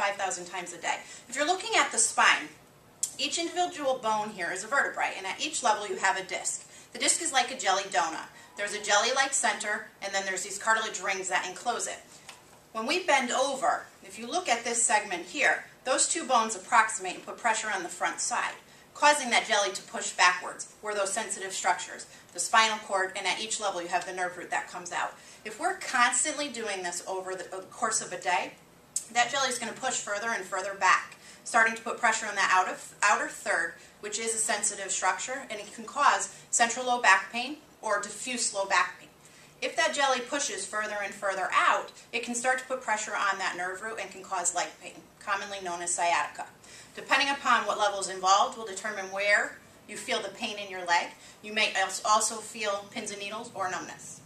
5,000 times a day. If you're looking at the spine, each individual bone here is a vertebrae, and at each level you have a disc. The disc is like a jelly donut. There's a jelly-like center, and then there's these cartilage rings that enclose it. When we bend over, if you look at this segment here, those two bones approximate and put pressure on the front side, causing that jelly to push backwards, where those sensitive structures, the spinal cord, and at each level you have the nerve root that comes out. If we're constantly doing this over the course of a day, that jelly is going to push further and further back, starting to put pressure on that outer third, which is a sensitive structure, and it can cause central low back pain or diffuse low back pain. If that jelly pushes further and further out, it can start to put pressure on that nerve root and can cause leg pain, commonly known as sciatica. Depending upon what level is involved will determine where you feel the pain in your leg. You may also feel pins and needles or numbness.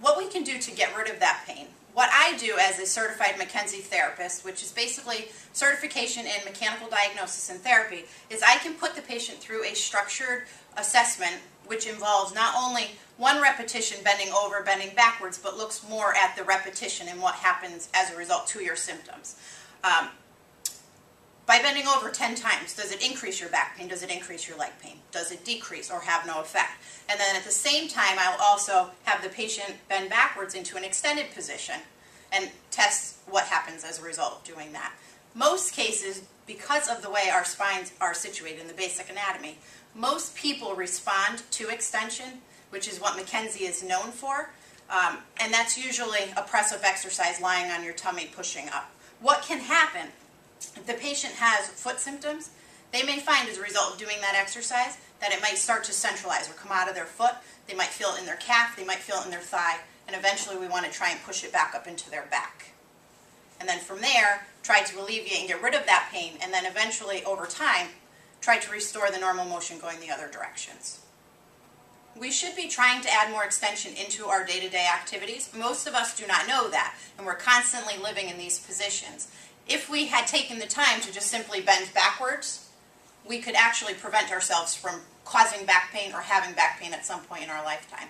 What we can do to get rid of that pain, what I do as a certified McKenzie therapist, which is basically certification in mechanical diagnosis and therapy, is I can put the patient through a structured assessment which involves not only one repetition, bending over, bending backwards, but looks more at the repetition and what happens as a result to your symptoms. By bending over 10 times, does it increase your back pain? Does it increase your leg pain? Does it decrease or have no effect? And then at the same time, I'll also have the patient bend backwards into an extended position and test what happens as a result of doing that. Most cases, because of the way our spines are situated in the basic anatomy, most people respond to extension, which is what McKenzie is known for, and that's usually a press-up exercise lying on your tummy pushing up. What can happen? If the patient has foot symptoms, they may find as a result of doing that exercise that it might start to centralize or come out of their foot. They might feel it in their calf, they might feel it in their thigh, and eventually we want to try and push it back up into their back. And then from there, try to alleviate and get rid of that pain, and then eventually, over time, try to restore the normal motion going the other directions. We should be trying to add more extension into our day-to-day activities. Most of us do not know that, and we're constantly living in these positions. If we had taken the time to just simply bend backwards, we could actually prevent ourselves from causing back pain or having back pain at some point in our lifetime.